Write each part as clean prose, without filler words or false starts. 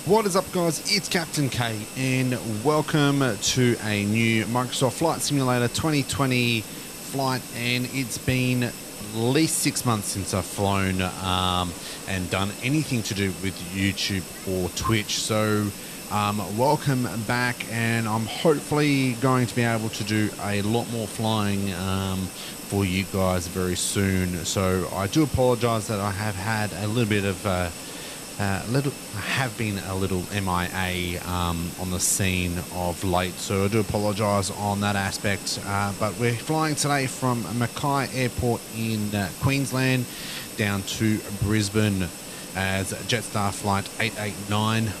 What is up, guys? It's Captain K and welcome to a new Microsoft Flight Simulator 2020 flight. And it's been at least 6 months since I've flown and done anything to do with YouTube or Twitch. So welcome back, and I'm hopefully going to be able to do a lot more flying for you guys very soon. So I do apologize that I have had a little bit of I have been a little MIA on the scene of late, so I do apologise on that aspect. But we're flying today from Mackay Airport in Queensland down to Brisbane as Jetstar Flight 889,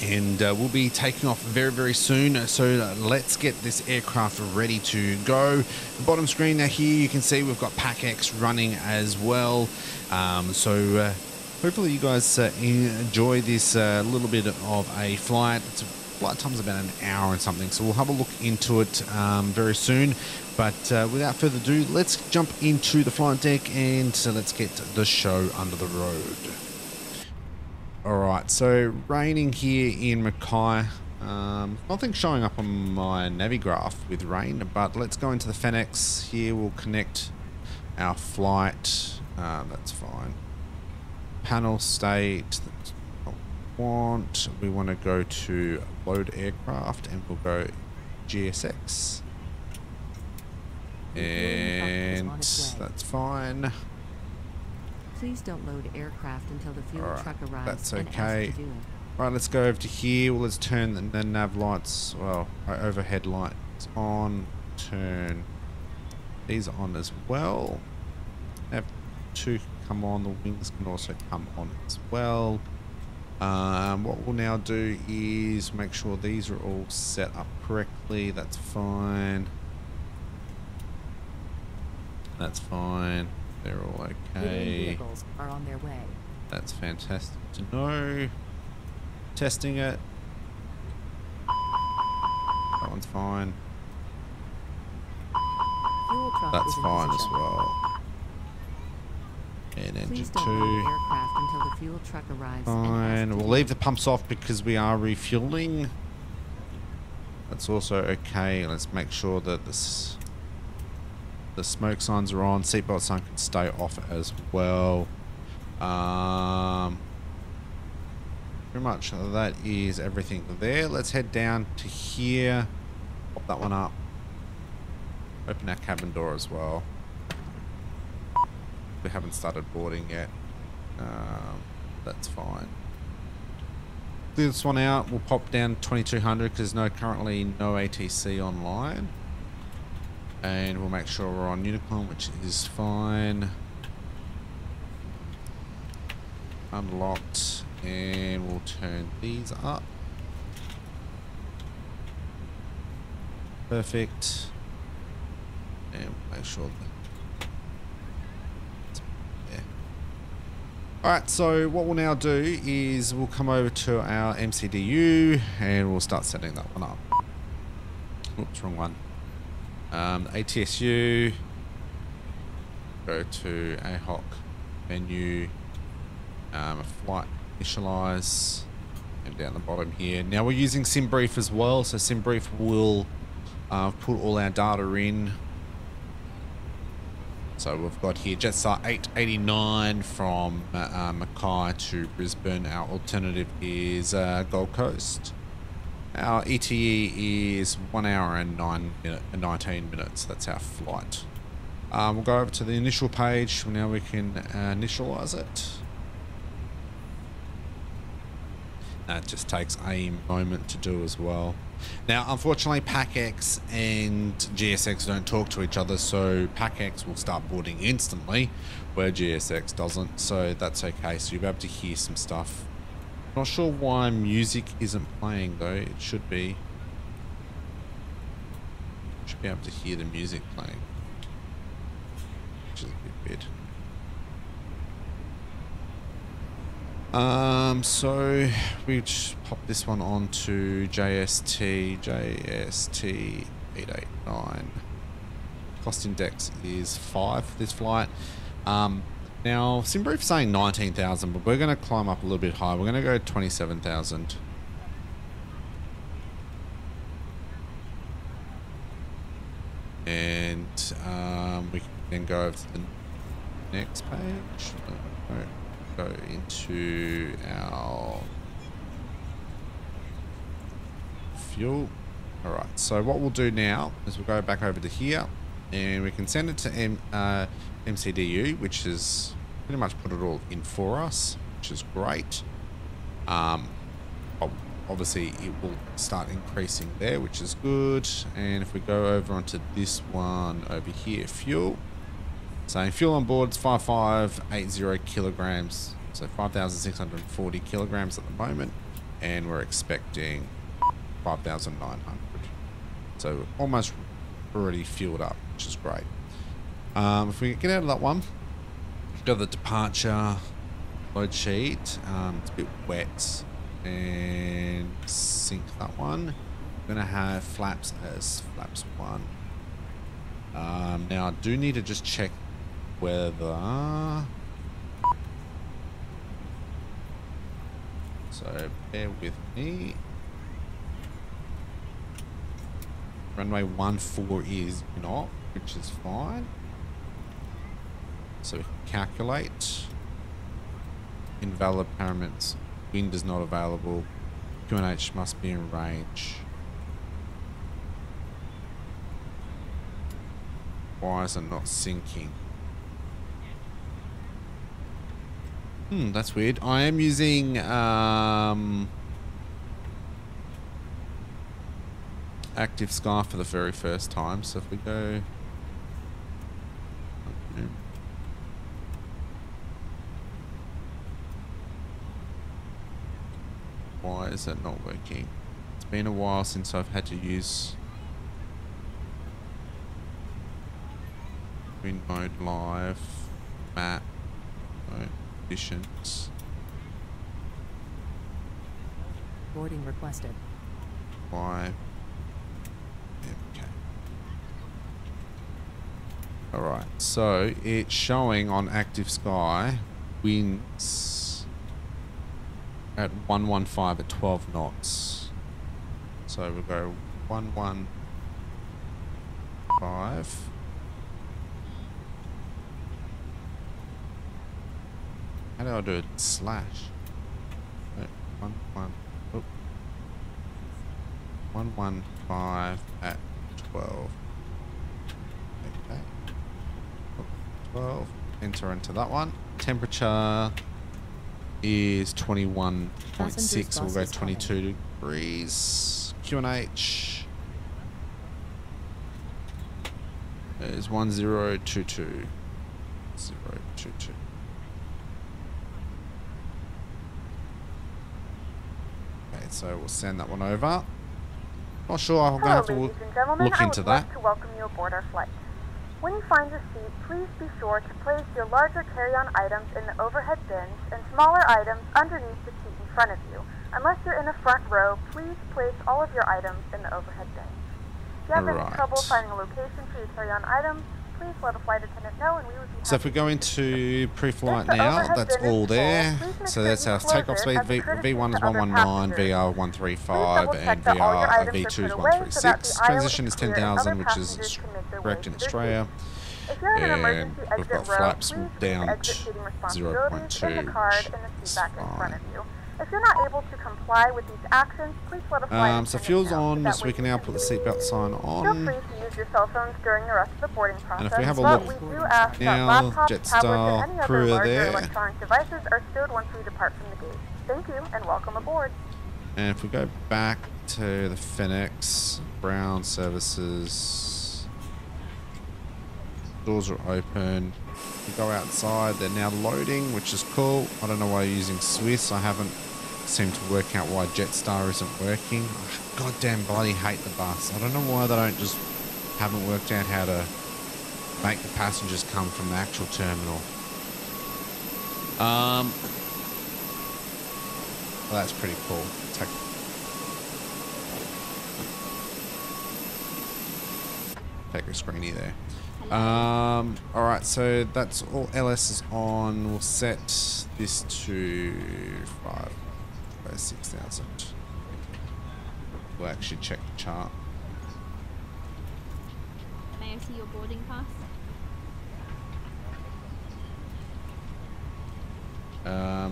and we'll be taking off very, very soon. So let's get this aircraft ready to go. The bottom screen now here, you can see we've got PackX running as well. Hopefully you guys enjoy this little bit of a flight. Flight time's about an hour and something, so we'll have a look into it very soon. But without further ado, let's jump into the flight deck and let's get the show under the road. Alright, so raining here in Mackay. Nothing showing up on my Navigraph with rain, but let's go into the FedEx here. We'll connect our flight. That's fine. Panel state, that's what we want to go to load aircraft, and we'll go GSX, and that's fine. Please don't load aircraft until the fuel truck arrives. That's okay. Right, let's go over to here. Well, let's turn the nav lights, well, our overhead lights on, turn these on as well. Nav 2 come on, the wings can also come on as well. What we'll now do is make sure these are all set up correctly. That's fine. That's fine. They're all okay. Vehicles are on their way. That's fantastic to know. Testing it. That one's fine. Fuel truck That's is in fine as position. well. And engine Please don't 2. load aircraft until the fuel truck arrives. Fine. We'll leave the pumps off because we are refueling. That's also okay. Let's make sure that the smoke signs are on. Seatbelt sign can stay off as well. Pretty much that is everything there. Let's head down to here. Pop that one up. Open our cabin door as well. We haven't started boarding yet. That's fine. Clear this one out. We'll pop down 2200 because currently no ATC online. And we'll make sure we're on Unicorn, which is fine. Unlocked. And we'll turn these up. Perfect. And we'll make sure that Alright, so what we'll now do is we'll come over to our MCDU and we'll start setting that one up. Oops, wrong one. ATSU, go to AHOC menu, flight initialize, and down the bottom here. Now we're using SimBrief as well, so SimBrief will put all our data in. So we've got here Jetstar 889 from Mackay to Brisbane. Our alternative is Gold Coast. Our ETE is 1 hour and 19 minutes. That's our flight. We'll go over to the initial page. Now we can initialize it. That just takes a moment to do as well. Now, unfortunately, PackX and GSX don't talk to each other, so PackX will start boarding instantly, where GSX doesn't, so that's okay. So you'll be able to hear some stuff. Not sure why music isn't playing, though. It should be. Should be able to hear the music playing, which is a bit weird. So we just pop this one on to JST 889. Cost index is 5 for this flight. Now, SimBrief's saying 19,000, but we're going to climb up a little bit higher. We're going to go 27,000. And we can then go over to the next page. Go into our fuel. All right, so what we'll do now is we'll go back over to here and we can send it to MCDU, which is pretty much put it all in for us, which is great. Obviously it will start increasing there, which is good. And if we go over onto this one over here, fuel, so fuel on board is 5580 kilograms, so 5,640 kilograms at the moment, and we're expecting 5,900. So almost already fueled up, which is great. If we get out of that one, go to the departure load sheet. It's a bit wet, and sync that one. We're gonna have flaps as flaps 1. Now I do need to just check whether, so bear with me. Runway 14 is not, which is fine. So we can calculate. Invalid parameters. Wind is not available. QNH must be in range. Why is it not sinking? That's weird. I am using Active Sky for the very first time. So if we go, why is that not working? It's been a while since I've had to use Wind Mode Live, map, conditions. Boarding requested. Why? Okay. Alright, so it's showing on Active Sky winds at 115 at 12 knots. So we'll go 115. How do I do it? Slash. 115 at 12. Okay. 12. Enter into that one. Temperature is 21.6. We'll go 22 degrees. QNH is 1022. 022. Okay, so we'll send that one over. Not sure, I'm going to have to look into that. I would like to welcome you aboard our flight. When you find your seat, please be sure to place your larger carry-on items in the overhead bins and smaller items underneath the seat in front of you. Unless you're in the front row, please place all of your items in the overhead bins. If you have any trouble finding a location for your carry-on items, please let a flight attendant know and we would be happy. So if we go into pre-flight now, that's all there. So that's our takeoff speed. V1 is 119, VR 135, and V2 is 136. Transition is 10,000, which is correct in Australia. And we've got flaps down to 0.2, which is fine. If you're not able to comply with these actions, please let a flight attendant so fuel's on, so we can now put the seatbelt sign on. Feel free to use your cell phones during the rest of the boarding process. And if we have a look we do ask now, that laptops, Jetstar tablets, and any crew other are larger there. electronic devices are stowed once we depart from the gate. Thank you and welcome aboard. And if we go back to the Phoenix, Brown Services, doors are open. We go outside, they're now loading, which is cool. I don't know why you're using Swiss. I haven't seemed to work out why Jetstar isn't working. I goddamn bloody hate the bus. I don't know why they haven't worked out how to make the passengers come from the actual terminal. Well, that's pretty cool. Take a screenie there. All right, so that's all LS is on. We'll set this to 6,000. We'll actually check the chart. May I see your boarding pass?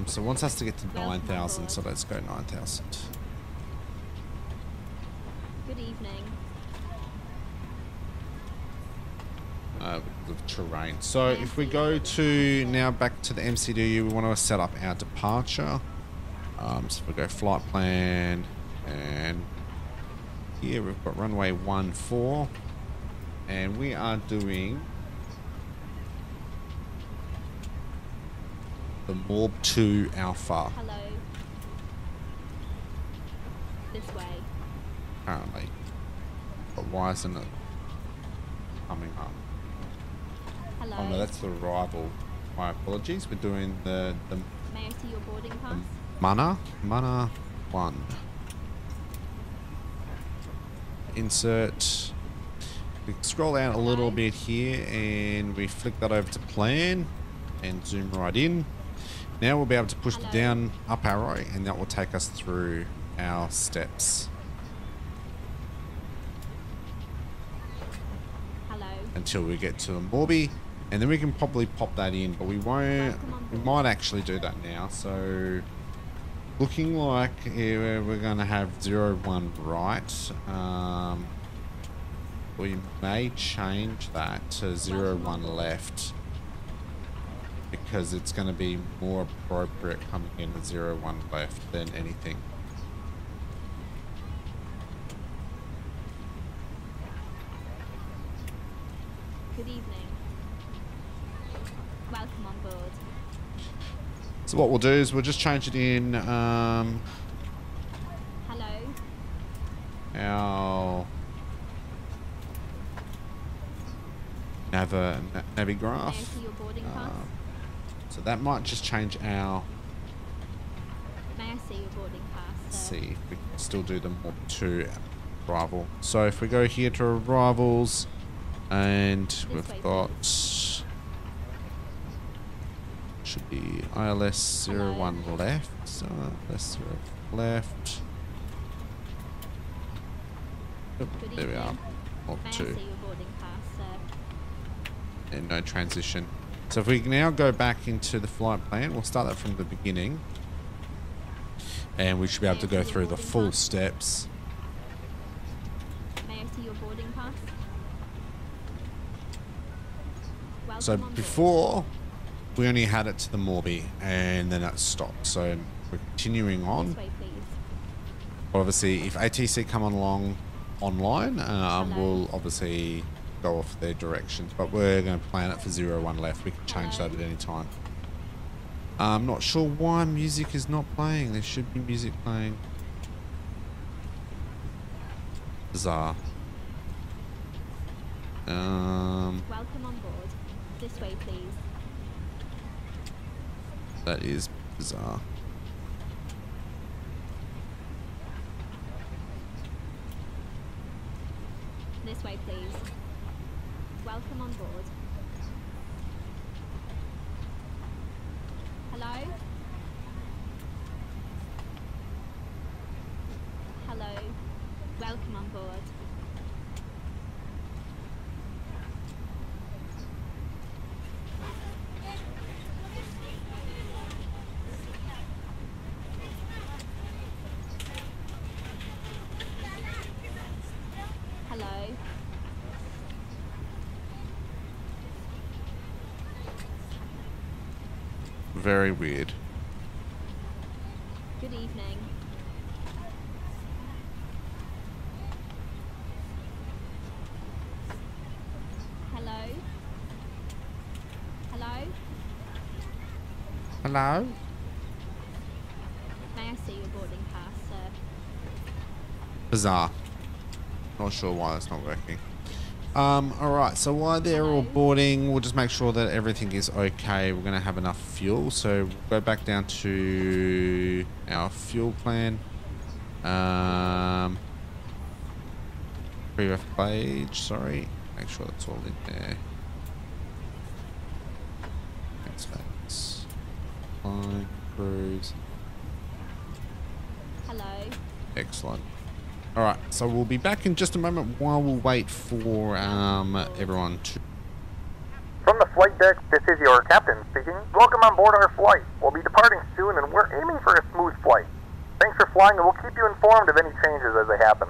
So it wants us to get to Welcome 9,000, so aboard. let's go 9,000. Good evening. The terrain. So if we go to now back to the MCDU, we want to set up our departure. So if we go flight plan, and here we've got runway 14, and we are doing the Morb 2 Alpha Hello. This way. currently. But why isn't it coming up? Hello. Oh no, that's the arrival. My apologies. We're doing the May I see your boarding pass? Mana 1. Insert. We scroll out a little bit here and we flick that over to plan and zoom right in. Now we'll be able to push the down up arrow and that will take us through our steps Hello. until we get to the Morby, and then we can probably pop that in, but we won't. We might actually do that now. So looking like we're going to have 01 right. We may change that to 01 left because it's going to be more appropriate coming in at 01 left than anything. Good evening. Welcome on board. So what we'll do is we'll just change it in Hello. our May I navigraph. see your boarding pass? So that might just change our. May I see your boarding pass, Let's sir? see if we can still do them all to arrival. So if we go here to arrivals, and we've way, got should be ILS 01 left. So ILS 0 left. Oop, Good there we are. evening. Or May I 2. see your boarding pass, sir? And no transition. So if we now go back into the flight plan, we'll start that from the beginning. And we should be able to go through the full steps. May I see your boarding pass? Welcome So on board. before, we only had it to the Morby, and then that stopped. So we're continuing on. This way, please. Obviously, if ATC come online, we'll obviously go off their directions. But we're going to plan it for 01 left. We can change that at any time. I'm not sure why music is not playing. There should be music playing. Bizarre. Welcome on board. This way, please. That is bizarre. This way, please. Welcome on board. Hello? Hello. Welcome on board. Hello. Very weird. Good evening. Hello? Hello? Hello? May I see your boarding pass, sir? Bizarre. Not sure why that's not working. Alright, so while they're all boarding, we'll just make sure that everything is okay. We're going to have enough fuel. So we'll go back down to our fuel plan. Pre-ref page, sorry. Make sure that's all in there. Thanks. Fine. Cruise. Hello. Excellent. All right, so we'll be back in just a moment while we'll wait for everyone to... From the flight deck, this is your captain speaking. Welcome on board our flight. We'll be departing soon and we're aiming for a smooth flight. Thanks for flying and we'll keep you informed of any changes as they happen.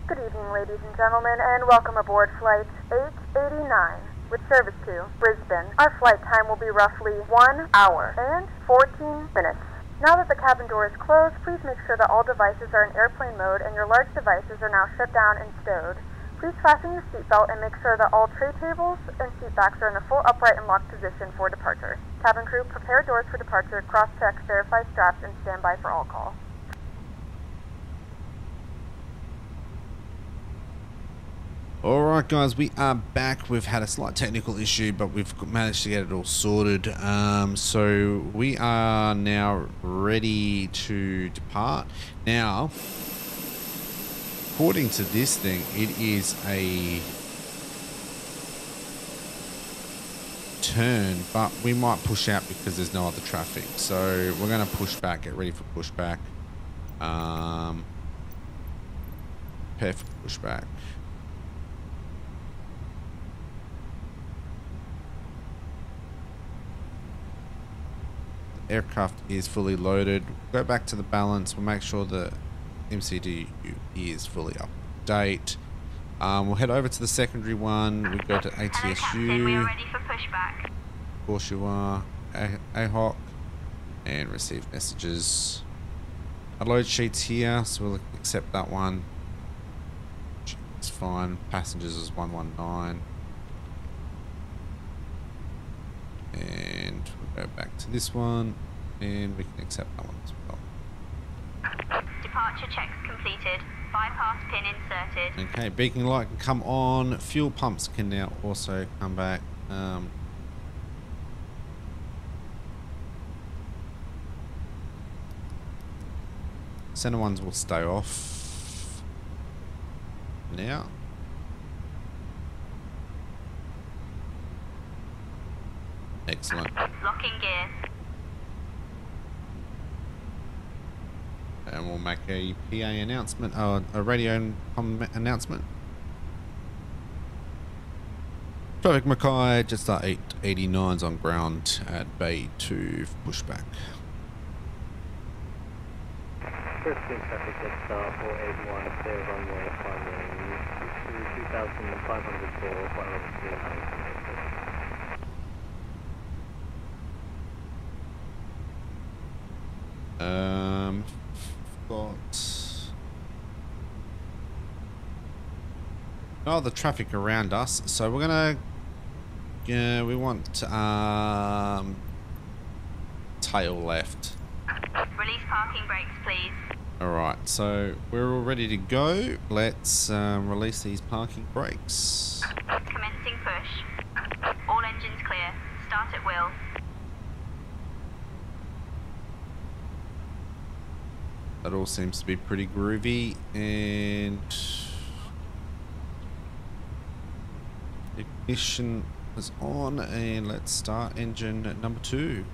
Good evening, ladies and gentlemen, and welcome aboard Flight 889 with service to Brisbane. Our flight time will be roughly 1 hour and 14 minutes. Now that the cabin door is closed, please make sure that all devices are in airplane mode and your large devices are now shut down and stowed. Please fasten your seatbelt and make sure that all tray tables and seat backs are in a full upright and locked position for departure. Cabin crew, prepare doors for departure, cross-check, verify straps, and stand by for all call. Alright guys, we are back. We've had a slight technical issue, but we've managed to get it all sorted. So we are now ready to depart. Now, according to this thing, it is a turn, but we might push out because there's no other traffic. So we're going to push back, get ready for pushback. Prepare for pushback. Aircraft is fully loaded. Go back to the balance. We'll make sure the MCDU is fully up to date. We'll head over to the secondary one. We go to ATSU. Hello, Captain. We are ready for pushback. Of course you are. AHOC. And receive messages. Our load sheet's here, so we'll accept that one. It's fine. Passengers is 119. And we'll go back to this one, and we can accept that one as well. Departure checks completed. Bypass pin inserted. Okay, beacon light can come on. Fuel pumps can now also come back. Center ones will stay off now. Excellent. Locking gear. And we'll make a PA announcement, a radio announcement. Traffic Mackay, Jetstar 889's on ground at Bay 2 pushback. First team traffic Jetstar 481, clear runway, climbing 2,500 for flight level 300. Got the traffic around us, so we're gonna we want tail left. Release parking brakes, please. Alright, so we're all ready to go. Let's release these parking brakes. Commencing push. All engines clear. Start at will. That all seems to be pretty groovy, and ignition is on, and let's start engine number 2.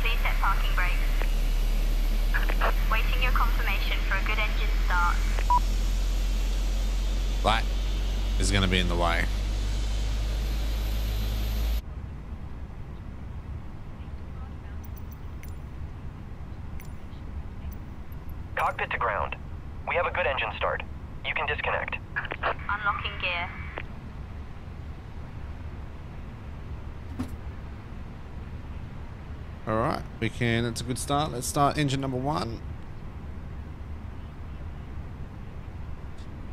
Please set parking brakes. Waiting your confirmation for a good engine start. That is going to be in the way. Cockpit to ground. We have a good engine start. You can disconnect. Unlocking gear. Alright, we can, that's a good start. Let's start engine number 1.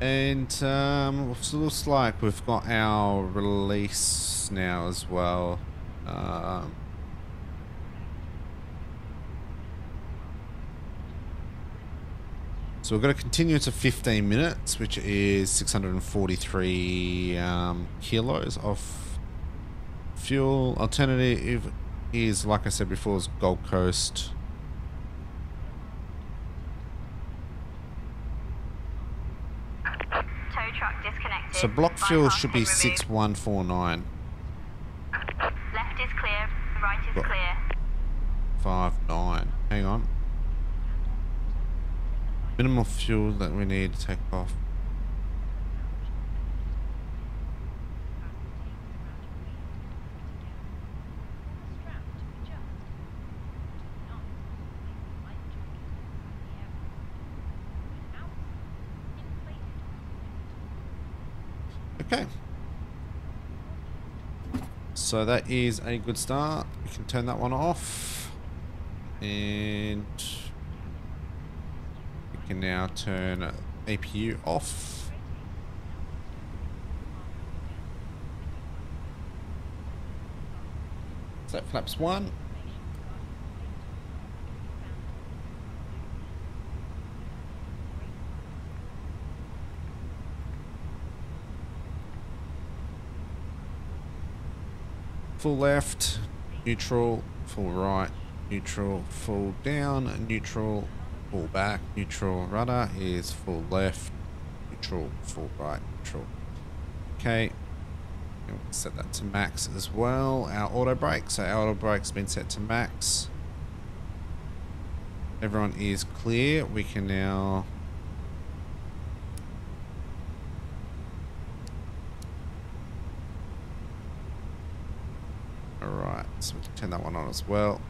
And it looks like we've got our release now as well. So we're going to continue to 15 minutes, which is 643 kilos of fuel. Alternative is, like I said before, is Gold Coast. Tow truck disconnected. So block fuel Bypass should be pin removed. 6149. Left is clear, right is Got- clear. 59. Hang on. Minimal fuel that we need to take off. Okay. So that is a good start. We can turn that one off. And we can now turn APU off. So that flaps 1. Full left, neutral, full right, neutral, full down, neutral, full back, neutral. Rudder is full left, neutral, full right, neutral. Okay, and we'll set that to max as well. Our auto brake, so our auto brake's been set to max. Everyone is clear. We can now alright, so we can turn that one on as well.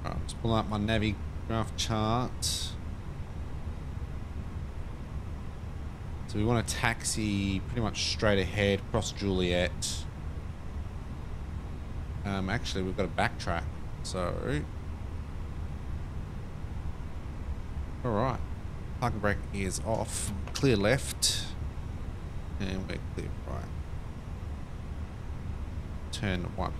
Alright, let's pull up my Navi graph chart. So we want to taxi pretty much straight ahead across Juliet. Actually, we've got to backtrack. So, alright. Parking brake is off. Clear left. And we're clear right. Turn one.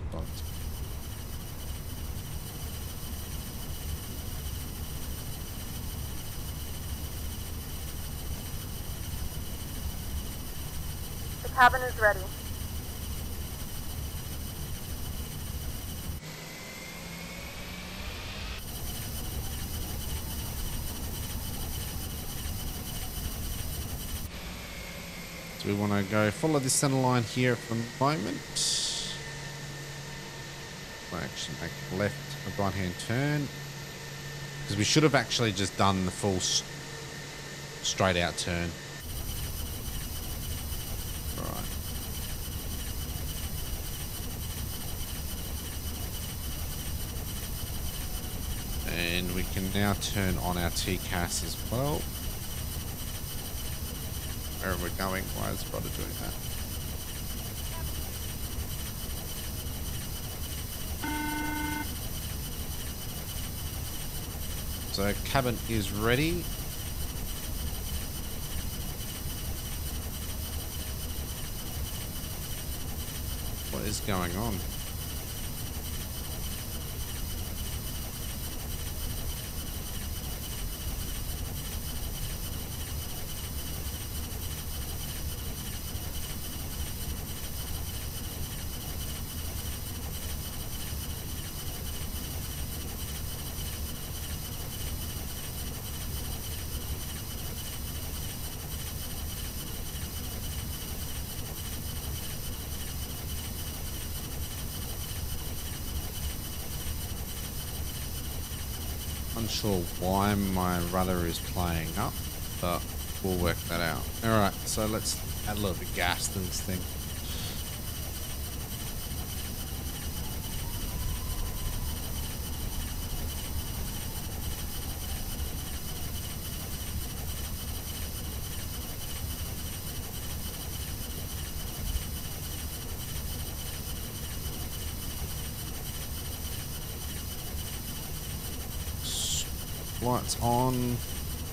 The cabin is ready. So we want to go follow this center line here for the moment. We'll actually make a left, a right hand turn. Because we should have actually just done the full straight out turn. Right. And we can now turn on our TCAS as well. Where are we going? Why is Brother doing that? So cabin is ready. What is going on? Unsure why my rudder is playing up, but we'll work that out. Alright, so let's add a little bit of gas to this thing. lights on.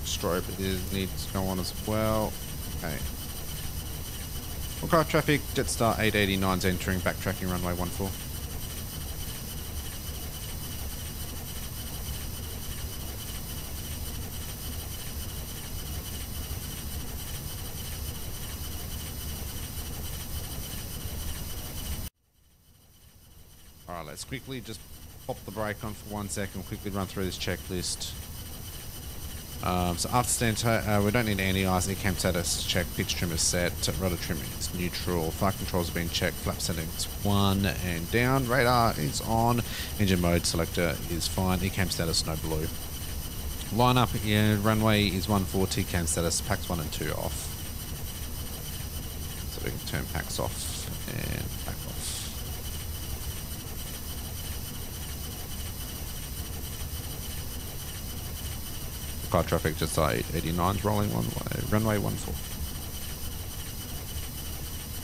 Strobe needs to go on as well. Okay. Aircraft traffic, Jetstar 889 is entering, backtracking runway 14. Alright, let's quickly just pop the brake on for 1 second, quickly run through this checklist. So after stand, we don't need any eyes, any cam status check, pitch trim is set, rudder trim is neutral, flight controls have been checked, flap settings 1 and down, radar is on, engine mode selector is fine, cam status no blue. Line up, yeah, runway is 140, cam status, packs 1 and 2 off. So we can turn packs off and back off. Car traffic just 889's rolling one way, runway 14.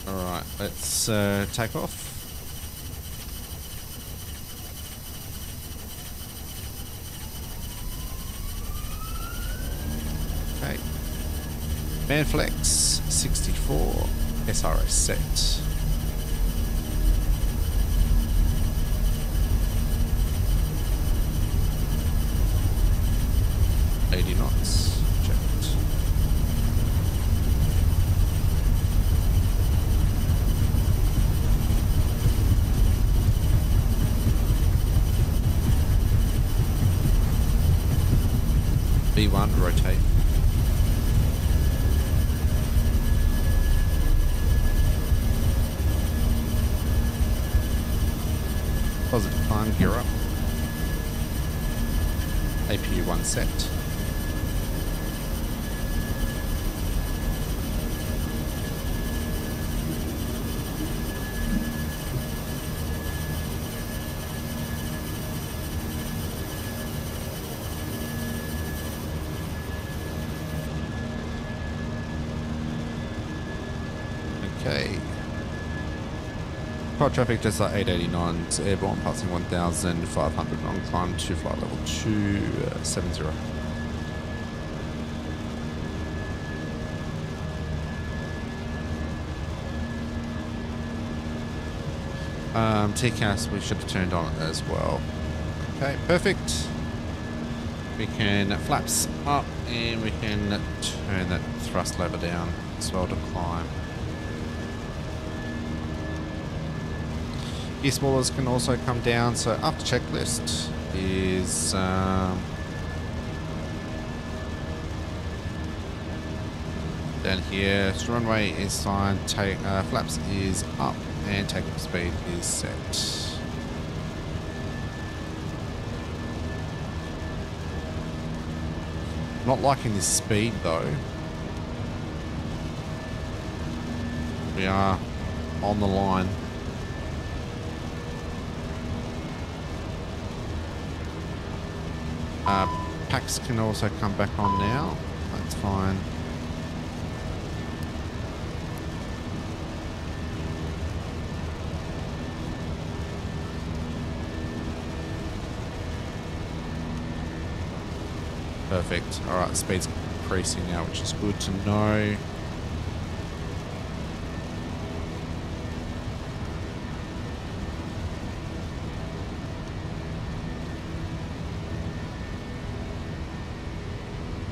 Alright, let's take off. Okay. Manflex 64, SRS set. 80 knots, checked. B1, rotate. Positive climb, gear up. APU 1 set. Okay. Car traffic just like 889, it's airborne, passing 1,500 on climb to flight level 270. TCAS we should have turned on as well. Okay, perfect. We can flaps up and we can turn that thrust lever down as well to climb. Gear spoilers can also come down, so after checklist is down here. So runway is fine, flaps is up and takeoff speed is set. Not liking this speed though. We are on the line. Packs can also come back on now. That's fine. Perfect. Alright, speed's increasing now, which is good to know.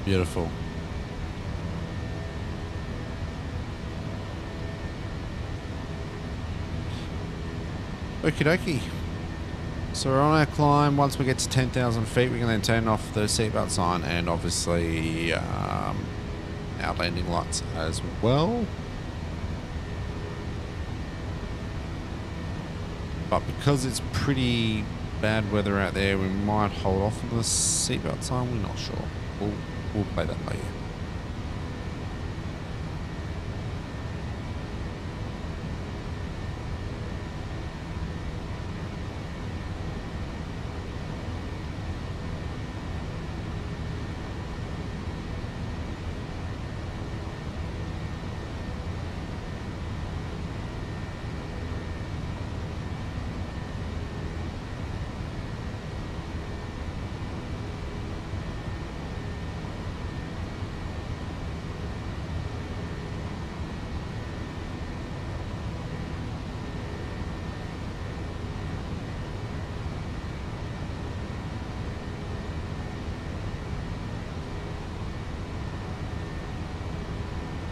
Beautiful. Okie dokie. So we're on our climb. Once we get to 10,000 feet, we can then turn off the seatbelt sign and obviously our landing lights as well. But because it's pretty bad weather out there, we might hold off on the seatbelt sign. We're not sure. We'll play that later.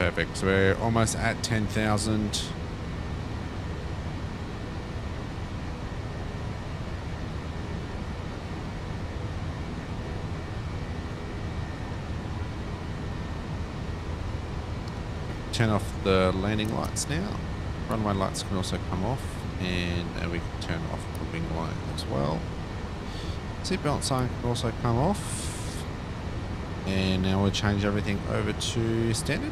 perfect. So we're almost at 10,000. Turn off the landing lights now. Runway lights can also come off, and we can turn off the wing light as well. Seatbelt sign can also come off, and now we'll change everything over to standard.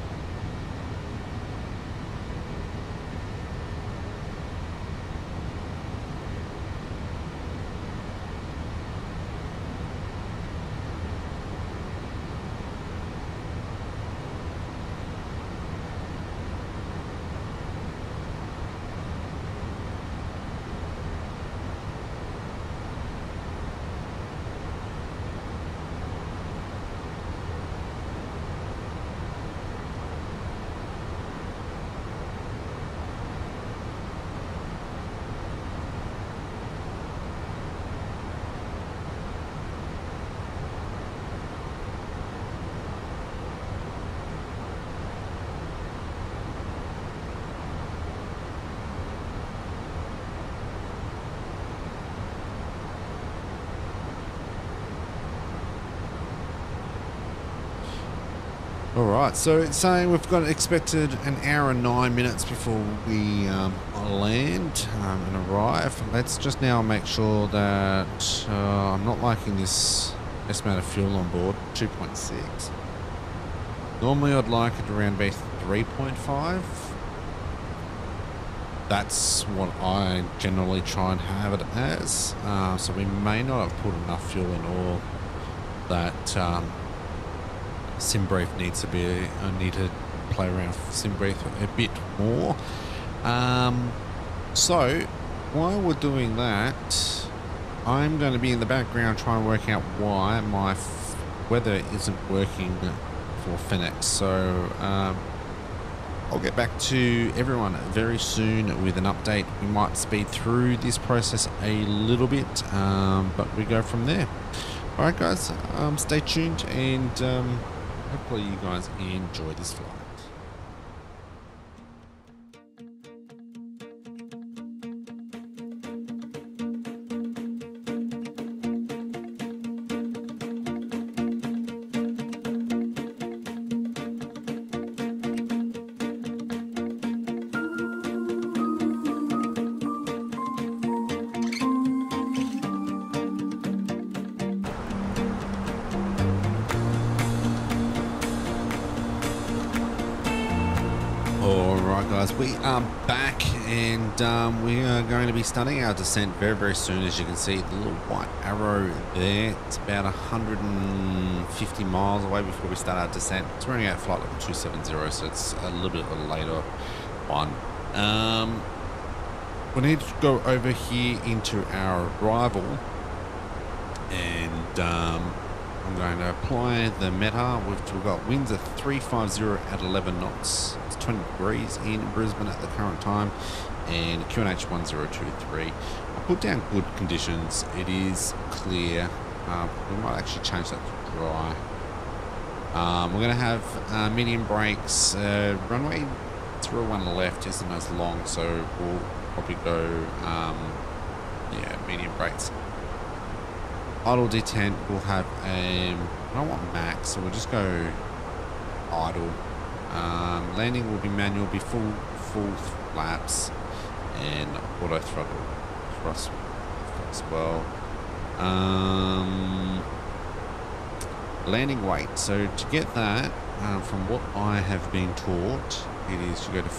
Alright, so it's saying we've got expected an hour and 9 minutes before we land and arrive. Let's just now make sure that I'm not liking this estimated of fuel on board, 2.6. Normally I'd like it around be 3.5. That's what I generally try and have it as. So we may not have put enough fuel in all that sim brief needs to be. I need to play around with sim brief a bit more. So while we're doing that, I'm going to be in the background trying to work out why my weather isn't working for Phoenix. So I'll get back to everyone very soon with an update. We might speed through this process a little bit, but we go from there. Alright guys, stay tuned, and hopefully you guys enjoy this flight. Alright guys, we are back, and we are going to be starting our descent very, very soon. As you can see, the little white arrow there, it's about 150 miles away before we start our descent. It's running out flight level 270, so it's a little bit of a later one. We need to go over here into our arrival, and I'm going to apply the meta. We've got winds at 350 at 11 knots. It's 20 degrees in Brisbane at the current time, and QNH 1023. I put down good conditions. It is clear. We might actually change that to dry. We're going to have medium brakes. Runway 01 left isn't as long, so we'll probably go medium brakes. Idle detent, we'll have I don't want max, so we'll just go idle. Landing will be manual, be full flaps, and auto throttle thrust as well. Landing weight, so to get that, from what I have been taught, it is to go to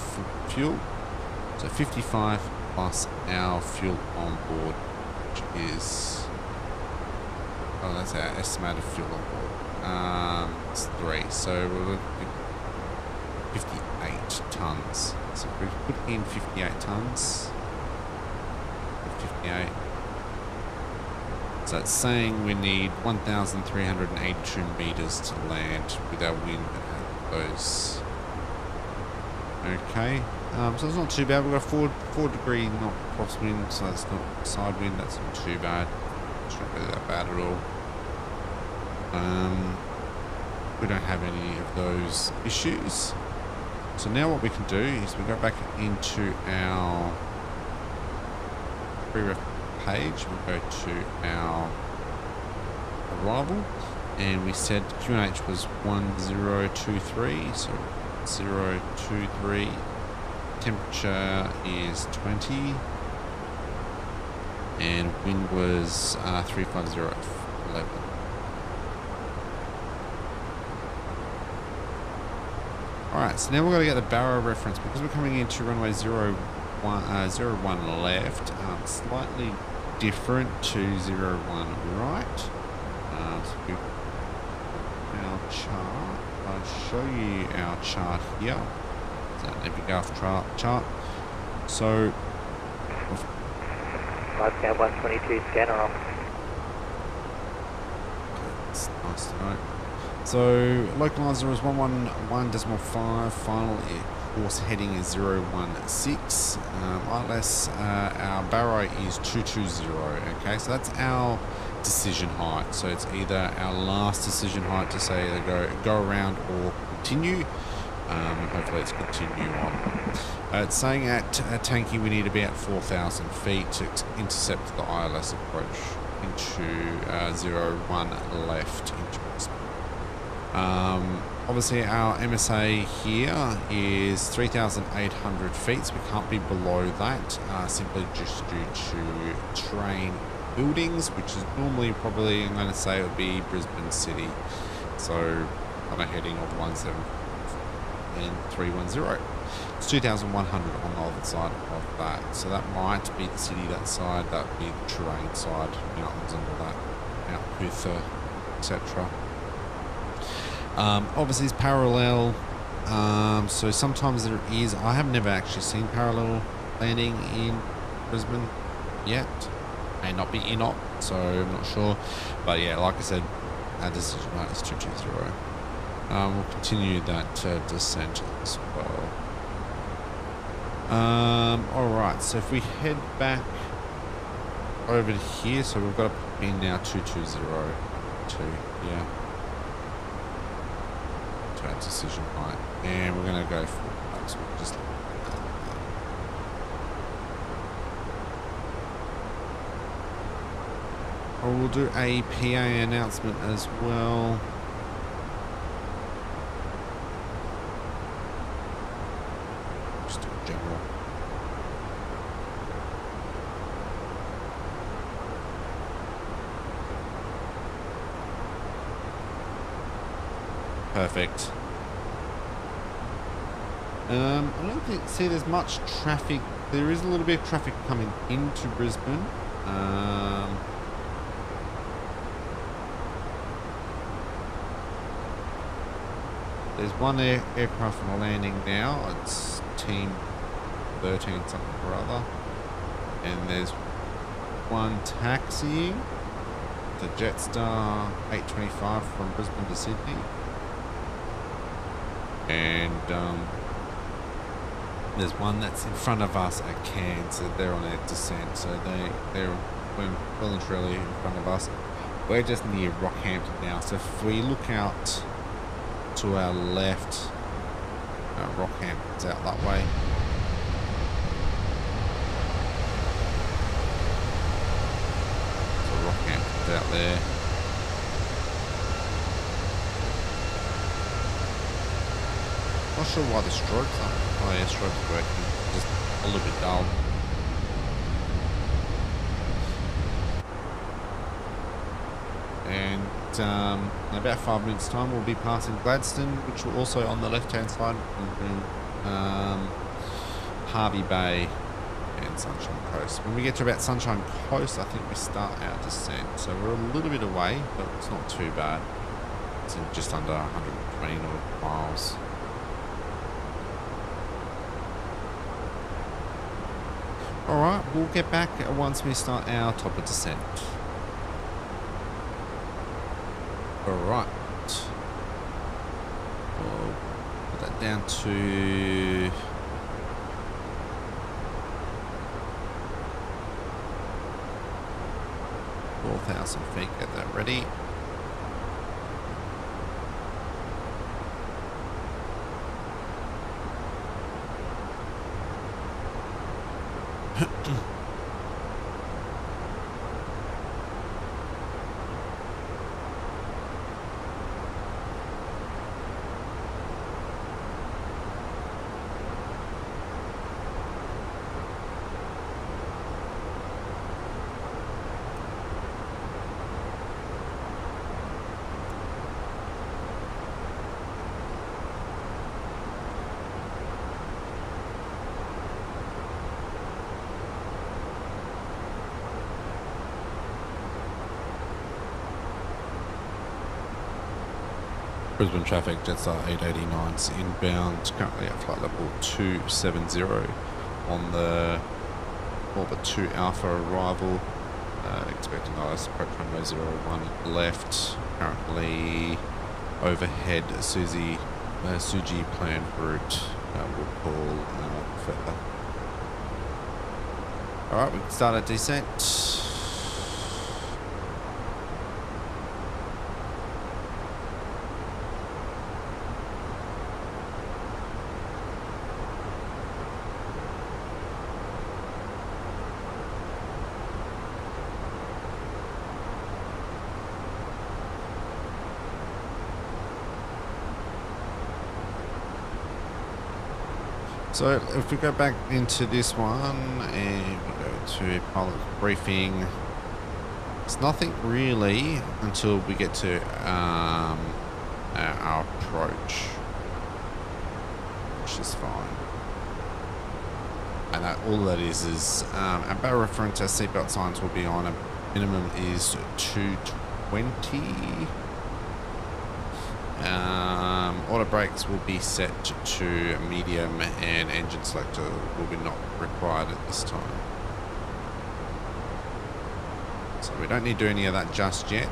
fuel, so 55 plus our fuel on board, which is, that's our estimated fuel on board. It's 3, so we'll 58 tons. So we put in 58 tons. 58. So it's saying we need 1,382 meters to land with our wind at those. Okay. So it's not too bad. We've got a 4 degree knot crosswind, so that's not side wind. That's not too bad. It's not really that bad at all. We don't have any of those issues. So now what we can do is we go back into our pre-ref page. We go to our arrival, and we said QNH was 1023, so 023. Temperature is 20, and wind was 350 11. Alright, so now we're going to get the barrow reference because we're coming into runway 01 left, slightly different to 01 right. So we, our chart, I'll show you our chart here. It's our Navigraph chart. So, Mackay 122 scanner off. it's nice to know. So, localizer is 111.5, final course heading is 016. ILS, our barrow is 220, okay, so that's our decision height. So it's either our last decision height to say either go around or continue. Hopefully it's continue on. It's saying at Tanky we need about 4,000 feet to intercept the ILS approach into 01 left into Brisbane. Obviously our MSA here is 3,800 feet, so we can't be below that, simply just due to terrain buildings, which is normally probably, I'm going to say it would be Brisbane City. So on a heading of 17310. It's 2,100 on the other side of that. So that might be the city, that side, that would be the terrain side, mountains and all that, Mount Cootha, etc. Obviously it's parallel, so sometimes there is, I have never actually seen parallel landing in Brisbane yet. May not be in-op, so I'm not sure. But yeah, like I said, our decision height is 220. We'll continue that descent as well. Alright, so if we head back over to here, so we've got to put in now 220 to here. To our decision height. And we're going to go for that, so we'll just or we'll do a PA announcement as well. Just in general. Perfect. I don't see there's much traffic. There is a little bit of traffic coming into Brisbane. There's one aircraft landing now. It's team 13 something or other. And there's one taxiing. The Jetstar 825 from Brisbane to Sydney. And there's one that's in front of us at Cairns, so they're on their descent, so they're well and truly in front of us. We're just near Rockhampton now, so if we look out to our left, Rockhampton's out that way. So Rockhampton's out there. Not sure why the strobes aren't. Oh yeah, strobes working. Just a little bit dull. And in about 5 minutes time we'll be passing Gladstone, which will also on the left hand side, and Harvey Bay and Sunshine Coast. When we get to about Sunshine Coast, I think we start our descent. So we're a little bit away, but it's not too bad. It's in just under 120 nautical miles. Alright, we'll get back once we start our top of descent. Alright. We'll put that down to 4,000 feet, get that ready. Brisbane traffic, Jetstar 889s inbound, currently at flight level 270 on the Orbit 2 Alpha arrival, expecting ILS approach runway 01 left, currently overhead Suji planned route, we'll call further. Alright, we can start our descent. So if we go back into this one and we go to pilot briefing, it's nothing really until we get to our approach, which is fine. And all that is our bow reference, our seatbelt signs will be on. A minimum is 220. Auto brakes will be set to medium, and engine selector will be not required at this time. So we don't need to do any of that just yet.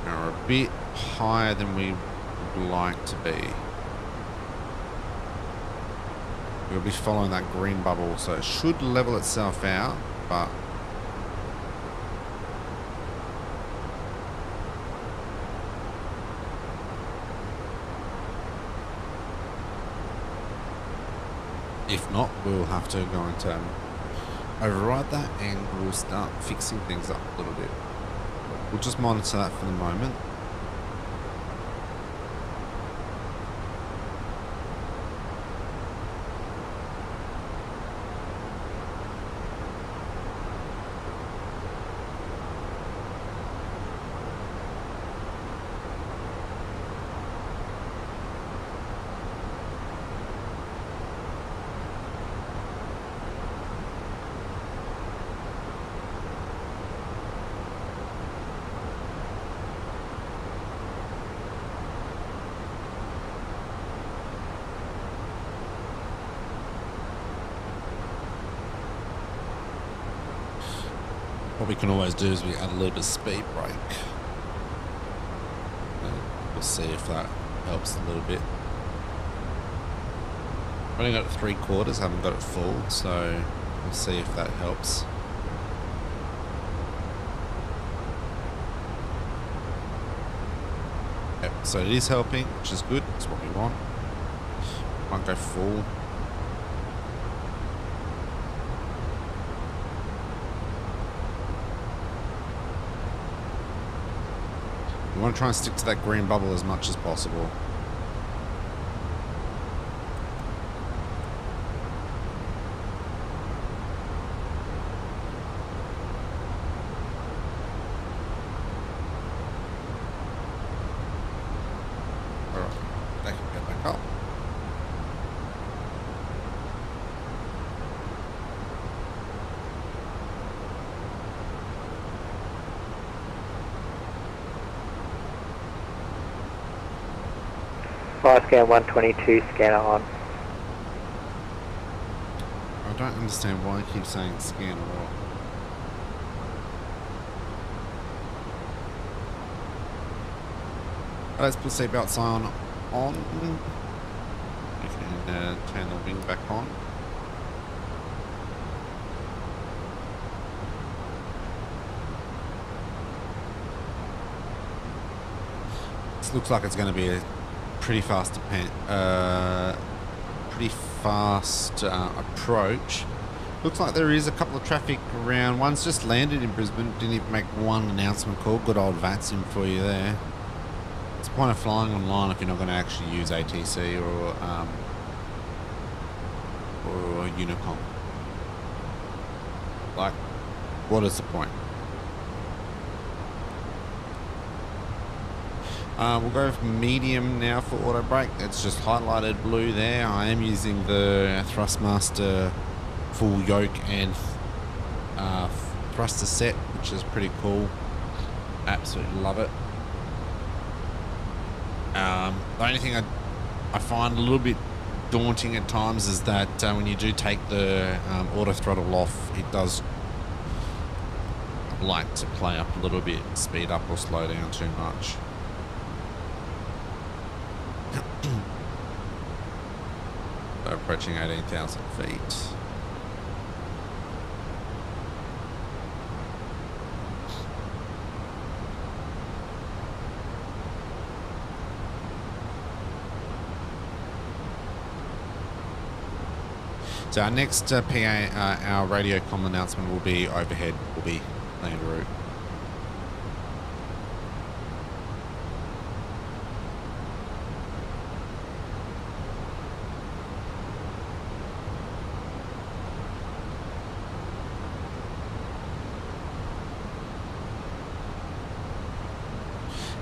We're a bit higher than we would like to be. We'll be following that green bubble, so it should level itself out, but if not, we'll have to go into override that and we'll start fixing things up a little bit. We'll just monitor that for the moment. What we can always do is we add a little bit of speed brake. We'll see if that helps a little bit. I've only got it 3/4, haven't got it full, so we'll see if that helps. Yep, so it is helping, which is good. That's what we want. Might go full. You want to try and stick to that green bubble as much as possible. Alright, they can get back up. Scan 122, scanner on. I don't understand why I keep saying scan at all. Let's put seatbelt sign on. We can turn the wing back on. Strix looks like it's going to be a pretty fast approach. Looks like there is a couple of traffic around. One's just landed in Brisbane. Didn't even make one announcement call. Good old Vatsim for you there. It's the point of flying online if you're not going to actually use ATC or Unicom. Like, what is the point? We'll go for medium now for auto brake. It's just highlighted blue there. I am using the Thrustmaster full yoke and thruster set, which is pretty cool. Absolutely love it. The only thing I find a little bit daunting at times is that when you do take the auto throttle off, it does like to play up a little bit, speed up or slow down too much. So approaching 18,000 feet. So our next PA, our radio comm announcement will be overhead, will be land route.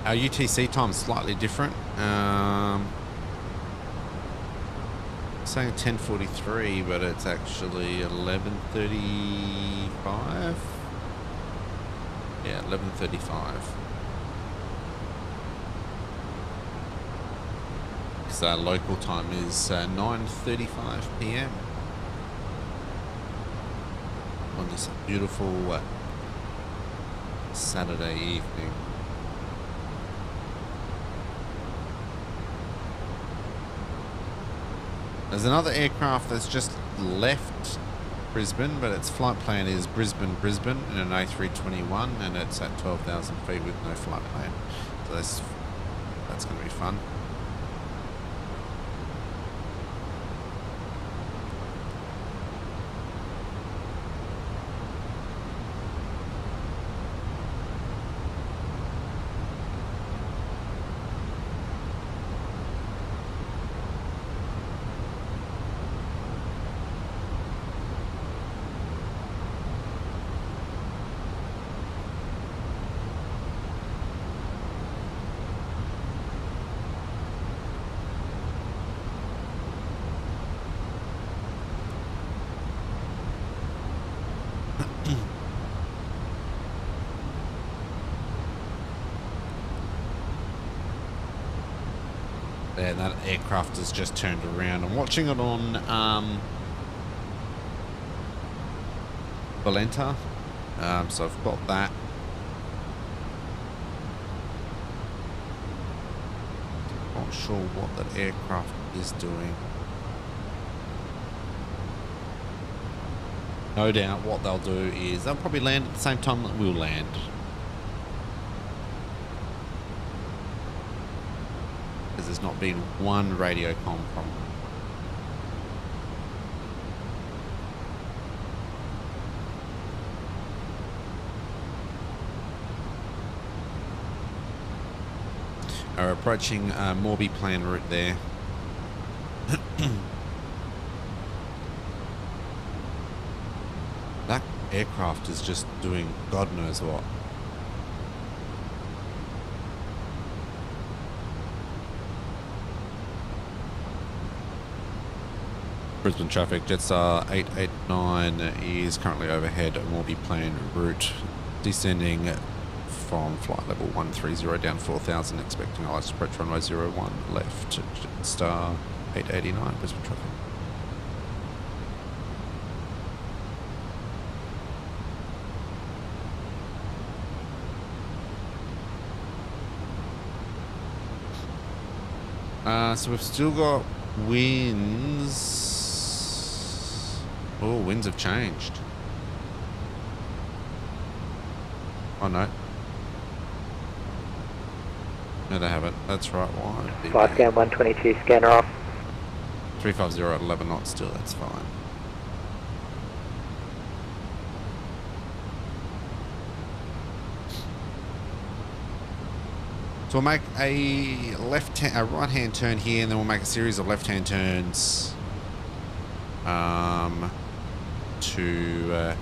Our UTC time is slightly different. Saying 10:43, but it's actually 11:35. Yeah, 11:35. Because our local time is 9:35 p.m. on this beautiful Saturday evening. There's another aircraft that's just left Brisbane, but its flight plan is Brisbane in an A321, and it's at 12,000 feet with no flight plan. So that's going to be fun. Yeah, that aircraft has just turned around. I'm watching it on Valenta, so I've got that. Not sure what that aircraft is doing. No doubt what they'll do is they'll probably land at the same time that we'll land. There's not been one radio comm from them. Are approaching Morby plan route there. That aircraft is just doing God knows what. Brisbane traffic, Jetstar 889 is currently overhead Morby plane route, descending from flight level 130 down 4,000, expecting ILS approach runway 01 left, Jetstar 889, Brisbane traffic. So we've still got winds. Oh, winds have changed. Oh no. No, they haven't. That's right. Why? Flight scan 122, scanner off. 350 at 11 knots still. That's fine. So we'll make a right-hand turn here, and then we'll make a series of left-hand turns to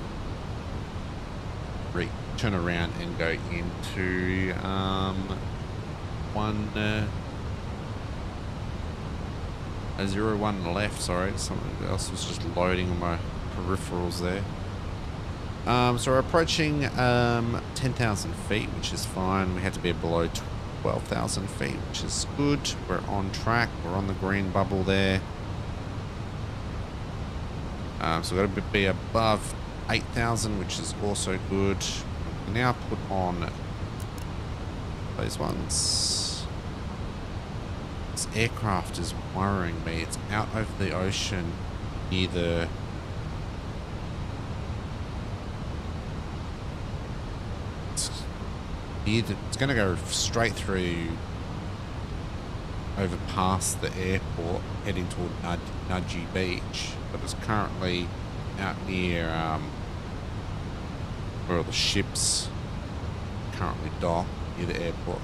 turn around and go into 01 left. Sorry, something else was just loading on my peripherals there. So we're approaching 10,000 feet, which is fine. We had to be below 12,000 feet, which is good. We're on track. We're on the green bubble there. So we've got to be above 8,000, which is also good. We now put on those ones. This aircraft is worrying me. It's out over the ocean near the... It's going to go straight through over past the airport heading toward Nudgee Beach, but it's currently out near where all the ships currently dock near the airport.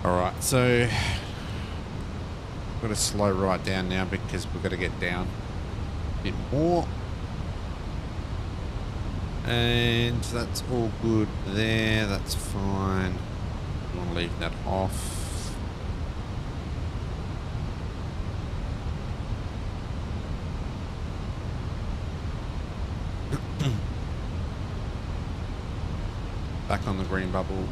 Alright, so we've got to slow right down now because we've got to get down a bit more. And that's all good there, that's fine. You want to leave that off. Back on the green bubble.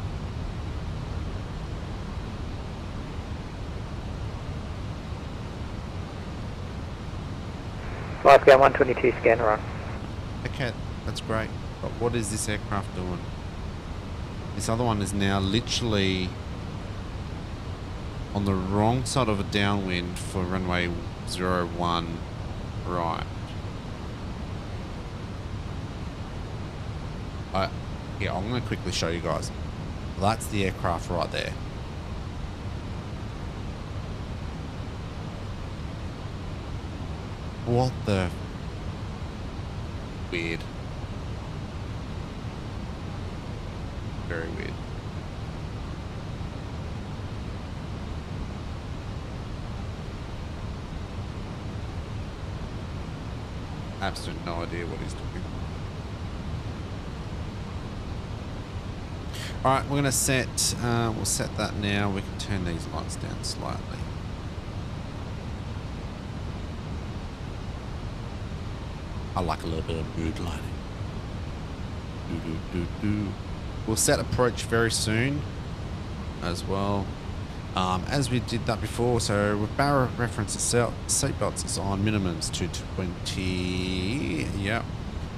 Flight scan 122, scanner on. Okay, that's great. But what is this aircraft doing? This other one is now literally on the wrong side of a downwind for runway 01 right. Yeah, I'm going to quickly show you guys. That's the aircraft right there. What the... Weird. Very weird. Absolutely no idea what he's doing. Alright, we're going to set, we'll set that now. We can turn these lights down slightly. I like a little bit of mood lighting. We'll set approach very soon as well. As we did that before, so with barrel reference itself, seatbelts is on, minimums 220. Yep.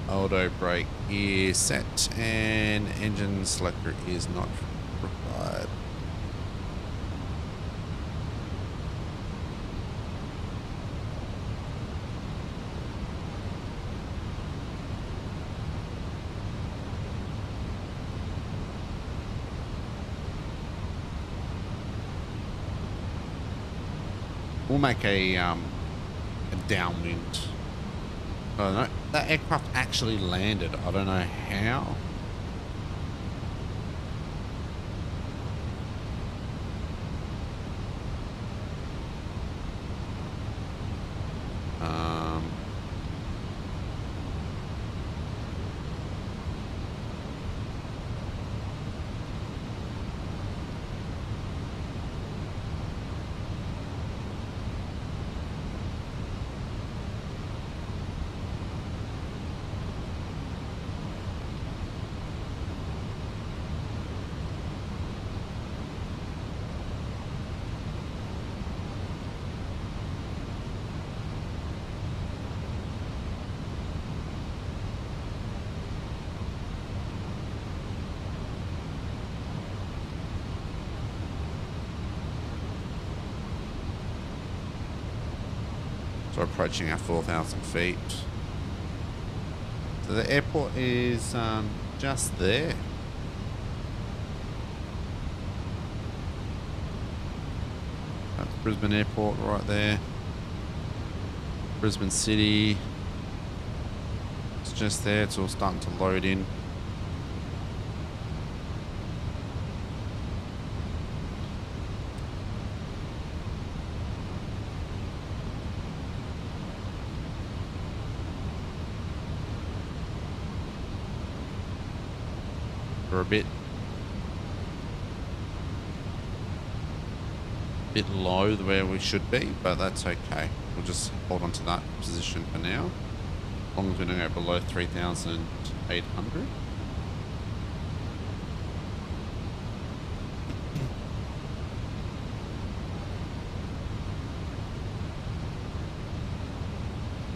Auto brake is set and engine selector is not required. We'll make a downwind. I don't know. That aircraft actually landed. I don't know how. So approaching our 4,000 feet. So the airport is just there. That's Brisbane Airport right there. Brisbane City. It's just there. It's all starting to load in. We're a bit low where we should be, but that's okay. We'll just hold on to that position for now, as long as we don't go below 3,800.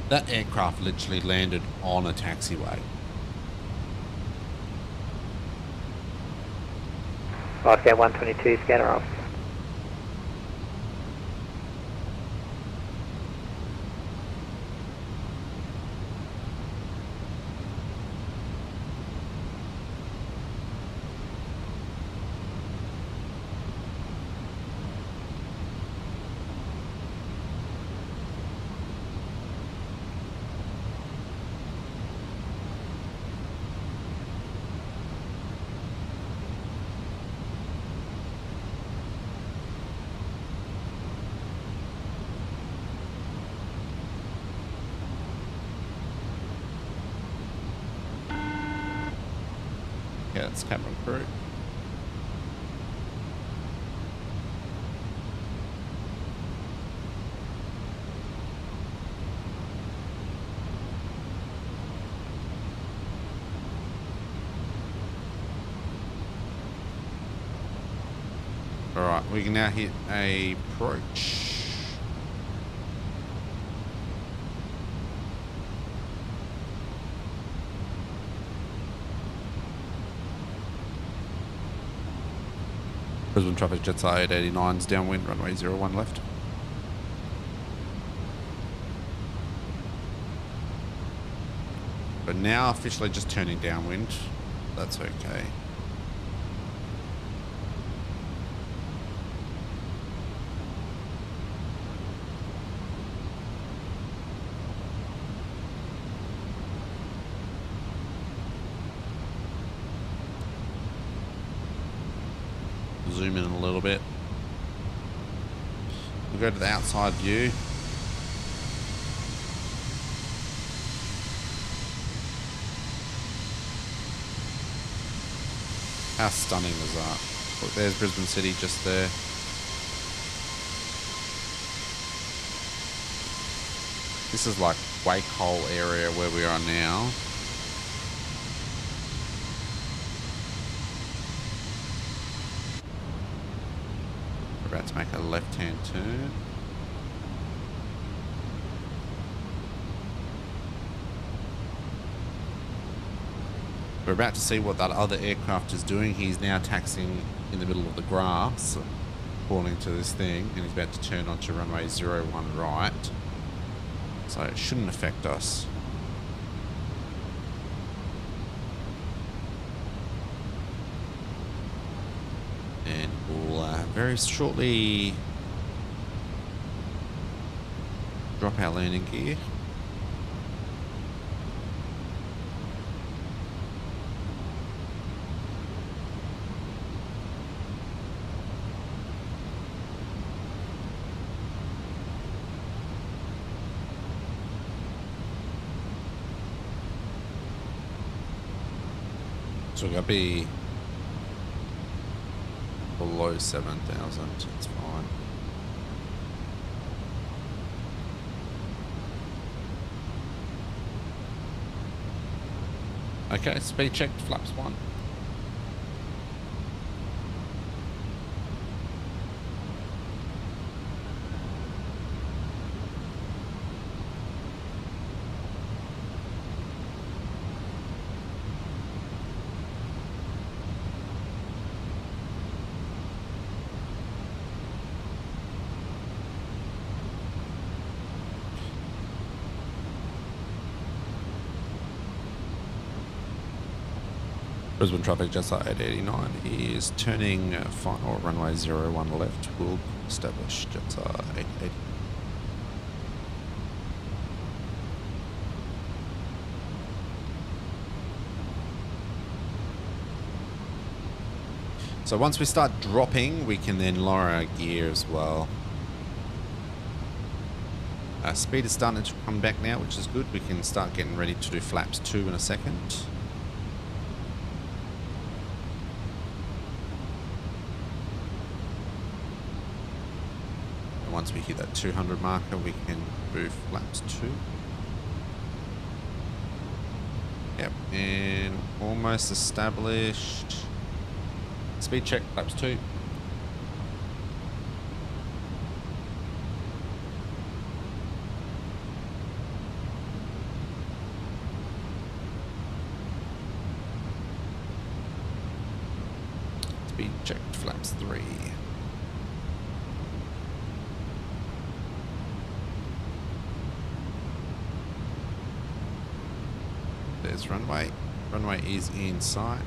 That aircraft literally landed on a taxiway. Oscar 122, scatter off. Yeah, it's cabin crew. Alright, we can now hit a approach. Brisbane traffic jets are 889s downwind, runway 01 left. But now officially just turning downwind. That's okay. Zoom in a little bit. We'll go to the outside view. How stunning is that? Look, there's Brisbane City just there. This is like Wake Hole area where we are now. We're about to make a left-hand turn. We're about to see what that other aircraft is doing. He's now taxiing in the middle of the grass, according to this thing, and he's about to turn onto runway 01 right. So it shouldn't affect us. And we'll very shortly drop our landing gear. So we're going to be below 7,000, it's fine. Okay, speed checked, flaps 1. Brisbane traffic Jetstar 889 is turning final runway 01 left. Will establish Jetstar 880. So once we start dropping, we can then lower our gear as well. Speed is starting to come back now, which is good. We can start getting ready to do flaps 2 in a second. And once we hit that 200 marker, we can do flaps 2. Yep, and almost established. Speed check, flaps 2. Speed check, flaps 3. There's runway. Runway is in sight.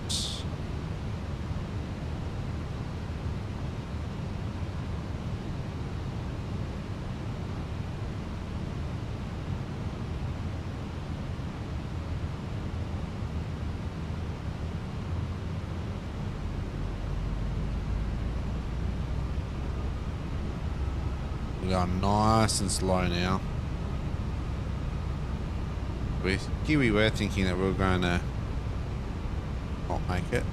We are nice and slow now. Here we were thinking that we were going to not make it.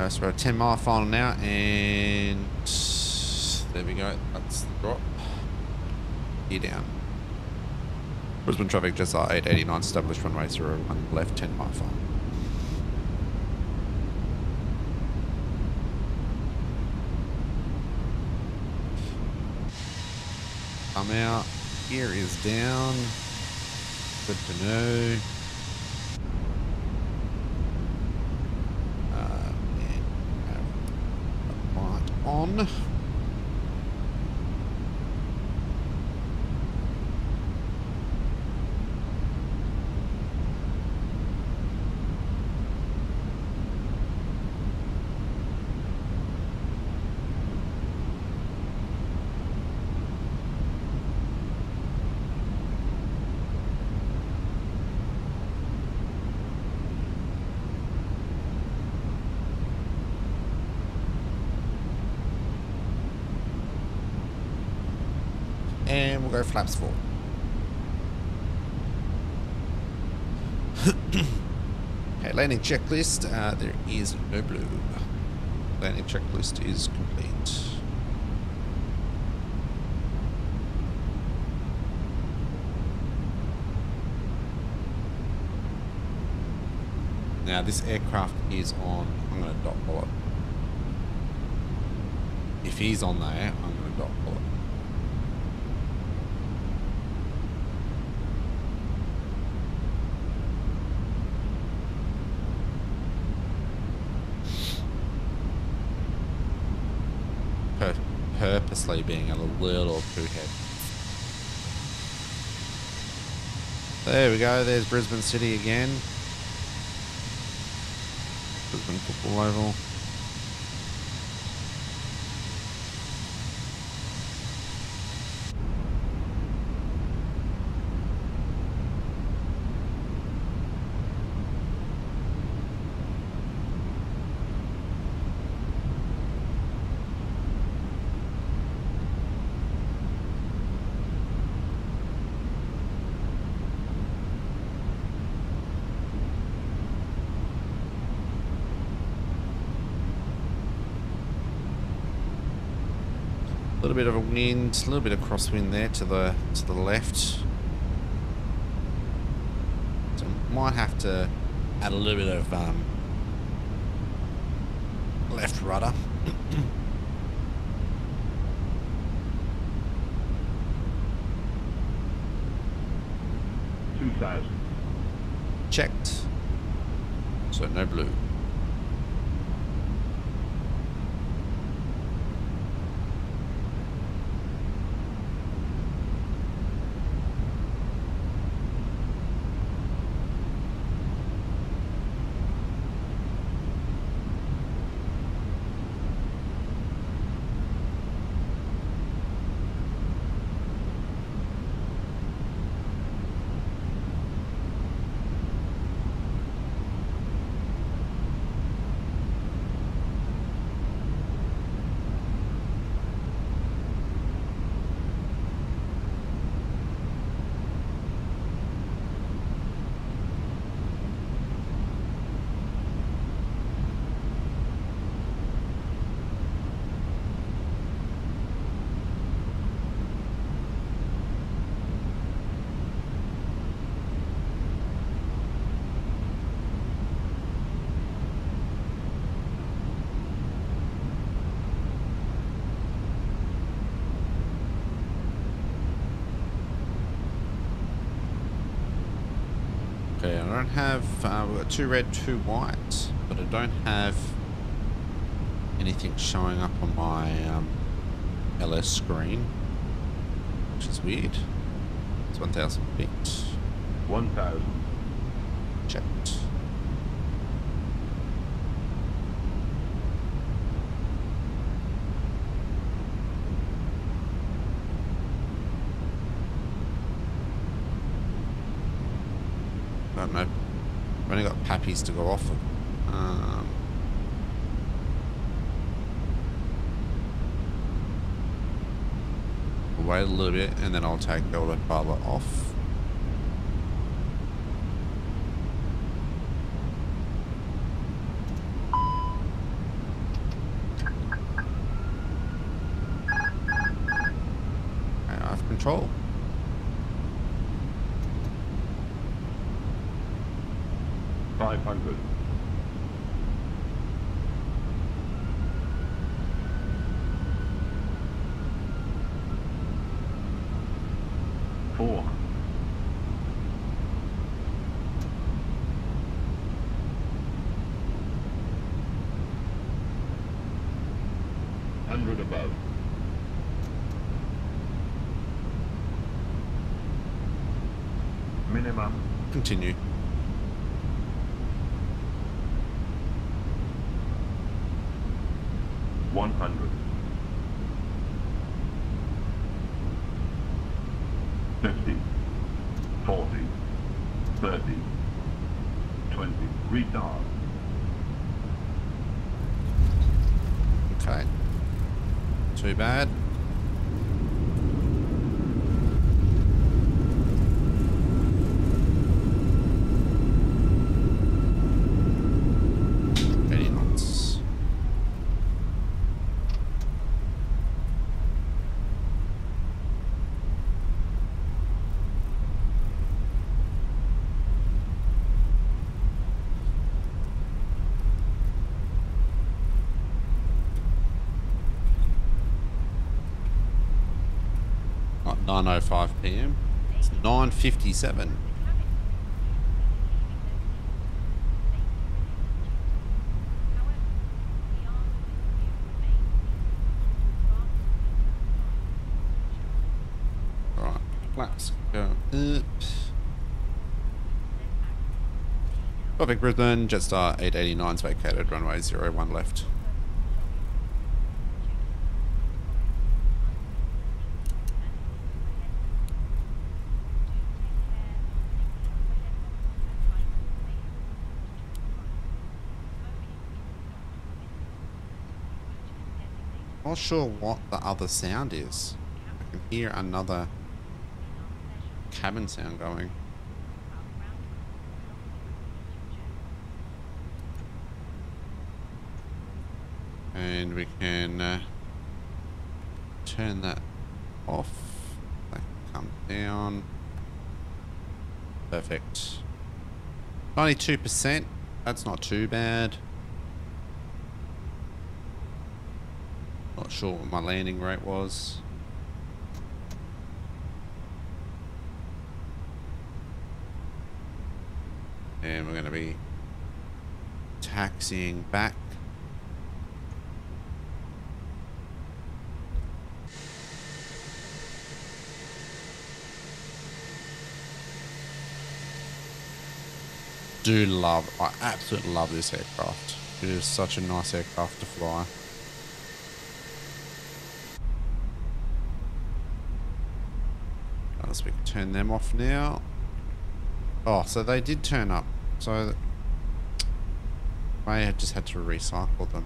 So we're at 10 mile final now, and there we go. That's the drop. Gear down. Brisbane traffic Jetstar 889 established runway 01 left 10 mile final. I'm out. Gear is down. Good to know. And light on. And we'll go flaps 4. Okay, landing checklist. There is no blue. Landing checklist is complete. Now this aircraft is on. I'm going to dot bullet. If he's on there, I'm going to dot bullet. Purposely being a little too heavy. There we go, there's Brisbane City again. Brisbane Football Oval. A little bit of a wind, a little bit of crosswind there to the left. So might have to add a little bit of left rudder. 2000. Checked. So no blue. don't have, we've got 2 red, 2 white, but I don't have anything showing up on my LS screen, which is weird. It's 1,000 feet. 1,000. Checked. I don't know. I've only got pappies to go off of. We'll wait a little bit and then I'll take the autopilot off. Okay, I have control. $500. $400. $100 above. Minimum. Continue. $100. 50, 40, 30, 20. Retard. Okay. Too bad. Very nice. Not 9:05 p.m. It's 9:57. Right, let's go up. Traffic Brisbane, Jetstar 889's vacated, runway 01 left. Not sure what the other sound is. I can hear another cabin sound going. And we can turn that off. That can come down. Perfect. 92%. That's not too bad. Not sure what my landing rate was. And we're going to be taxiing back. I absolutely love this aircraft. It is such a nice aircraft to fly. So we can turn them off now. Oh, so they did turn up. So I just had to recycle them.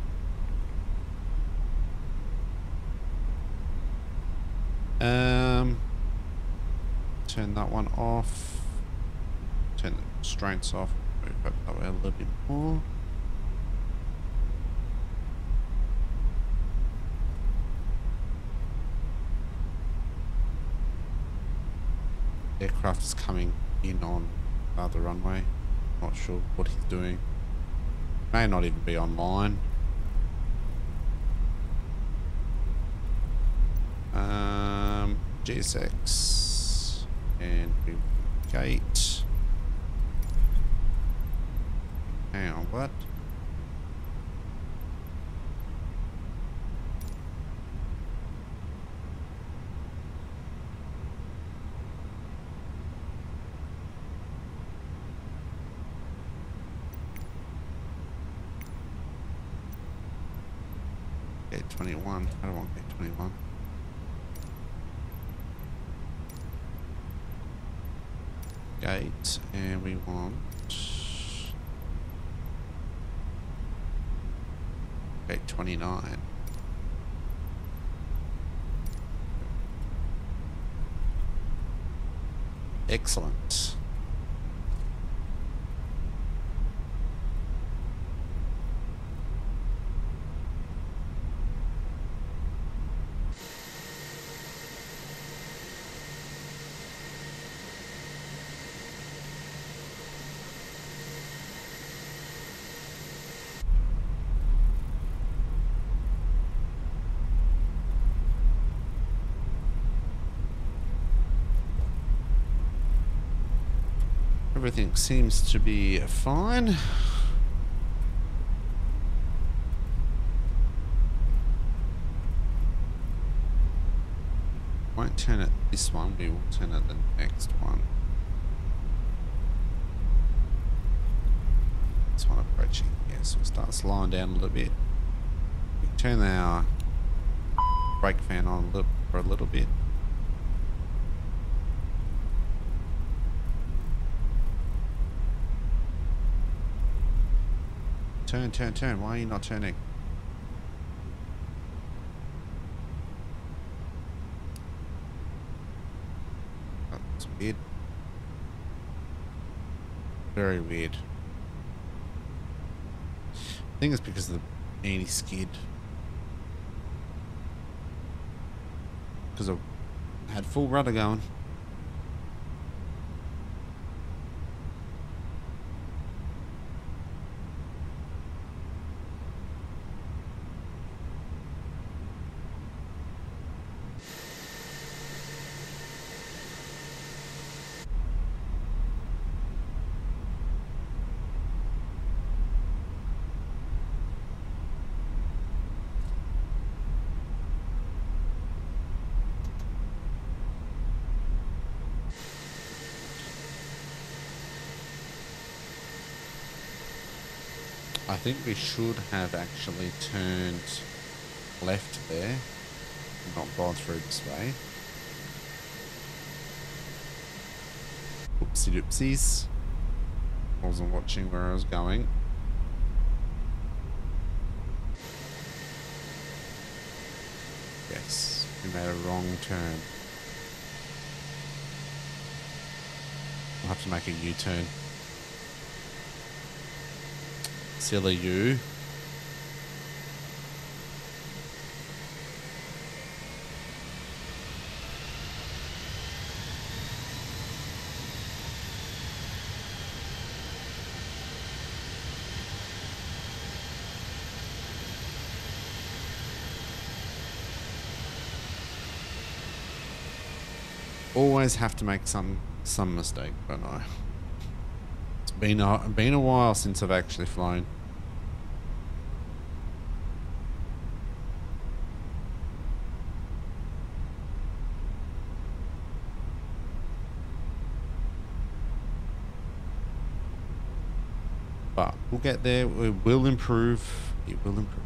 Turn that one off. Turn the constraints off. Move up that way a little bit more. Aircraft is coming in on the runway. Not sure what he's doing. May not even be online. GSX and gate. Hang on, what? Gate 21. I don't want gate 21. Gate, and we want gate 29. Excellent. Everything seems to be fine. Won't turn at this one, we will turn at the next one. This one approaching here, so we'll start slowing down a little bit. We turn our brake fan on for a little bit. Turn, turn, turn. Why are you not turning? That's weird. Very weird. I think it's because of the anti-skid. Because I had full rudder going. I think we should have actually turned left there, not gone through this way. Oopsie doopsies. I wasn't watching where I was going. Yes, we made a wrong turn. I'll have to make a U-turn. Silly you. Always have to make some mistake, but no. It's been a while since I've actually flown. But we'll get there. We will improve. It will improve.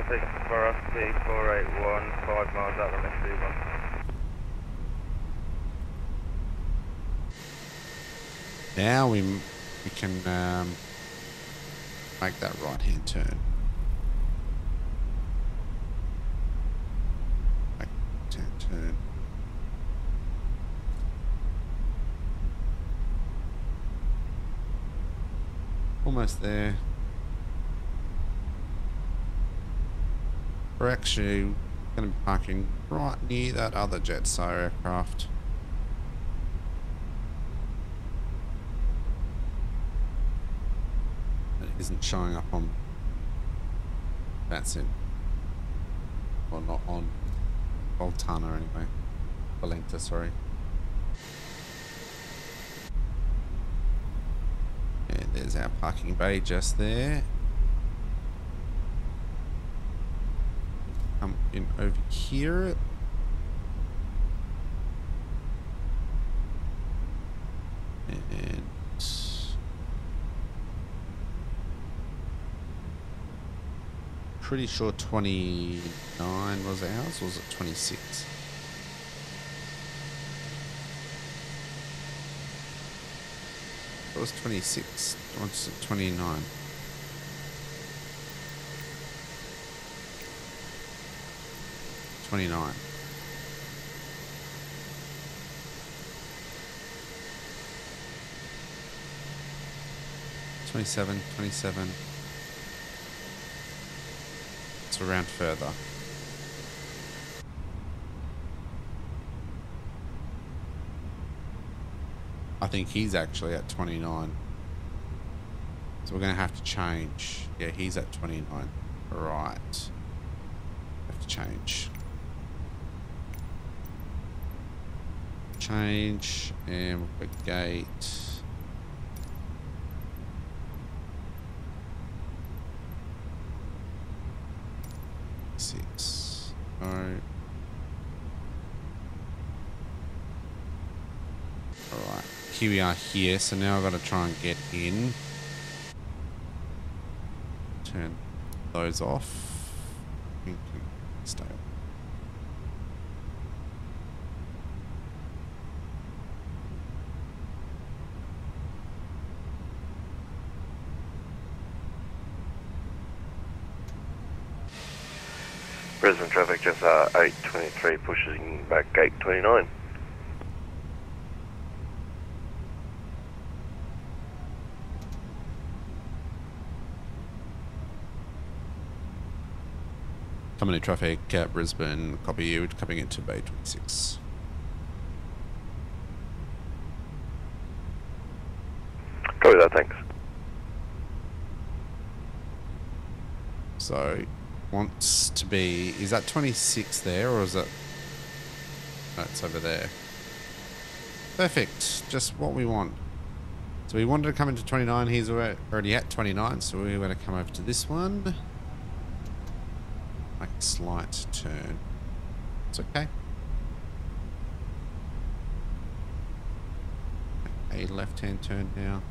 traffic velocity 481, 5 miles out of MSC1. Now we can make that right hand turn. Right hand turn. Almost there. We're actually going to be parking right near that other Jetstar aircraft. It isn't showing up on Vatsim. Well, not on Voltana anyway. Valenta, sorry. And there's our parking bay just there. Come in over here. And pretty sure 29 was ours, or was it 26? It was 26. What's it? 29. $29. $27. It's around further. I think he's actually at 29. So we're going to have to change. Yeah, he's at 29. Right. Have to change. Change, and we'll put gate. Six. Alright. Alright. Here we are here, so now I've got to try and get in. Turn those off. Stay. Brisbane traffic just 823 pushing back gate 29. Coming in traffic at Brisbane, copy you, coming into Bay 26. Copy that, thanks. So, wants to be, is that 26 there, or is that, no, it's over there. Perfect, just what we want. So we wanted to come into 29, he's already at 29, so we're going to come over to this one. Make a slight turn. It's okay. A left-hand turn now.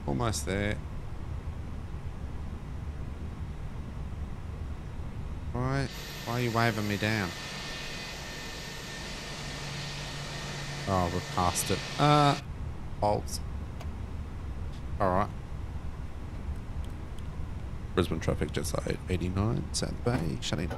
Almost there. Why are you waving me down? Oh, we're past it. Bolts. Alright. Brisbane traffic just 889, South Bay, shutting.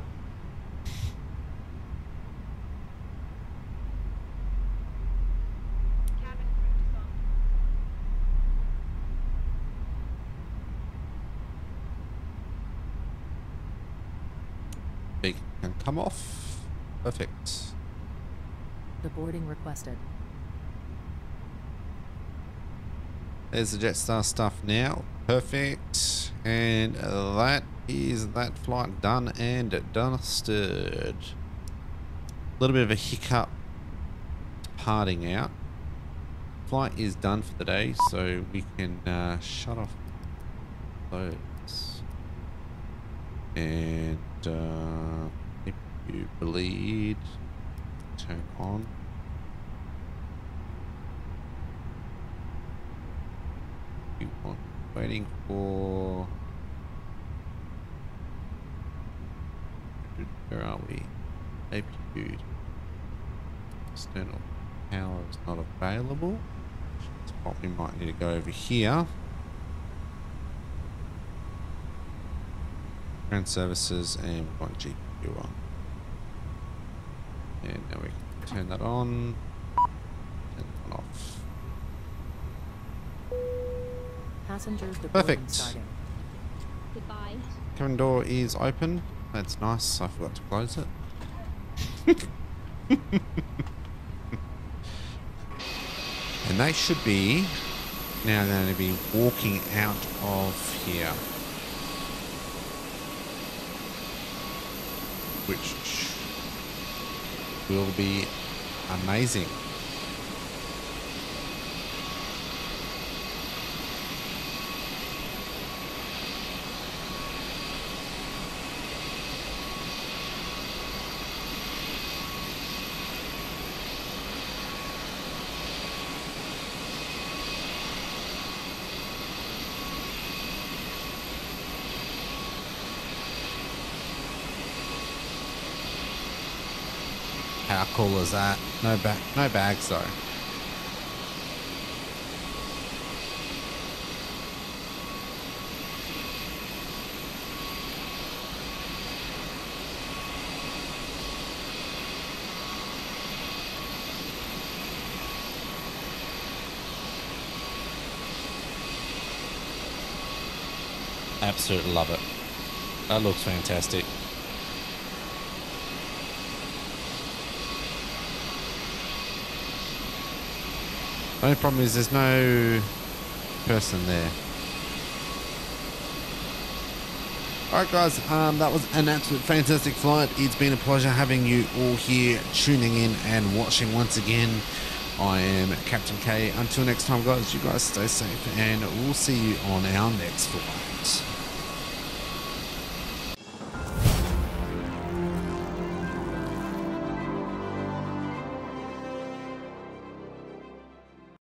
Can come off. Perfect. The boarding requested. There's the Jetstar stuff now. Perfect. And that is that flight done and dusted. A little bit of a hiccup departing out. flight is done for the day, so we can shut off those. And if you bleed, turn on. You want waiting for. Where are we? APU. External power is not available. So what we might need to go over here. Ground services, and we want GPU on. And now we can turn that on. Turn that off. Passengers deporting Perfect. starting. Goodbye. Cabin door is open. That's nice. I forgot to close it. And they should be now going to be walking out of here. Which will be amazing. How cool is that? No bags though. Absolutely love it. That looks fantastic. The only problem is there's no person there. Alright guys, that was an absolute fantastic flight. It's been a pleasure having you all here tuning in and watching once again. I am Captain K. Until next time guys, you guys stay safe and we'll see you on our next flight.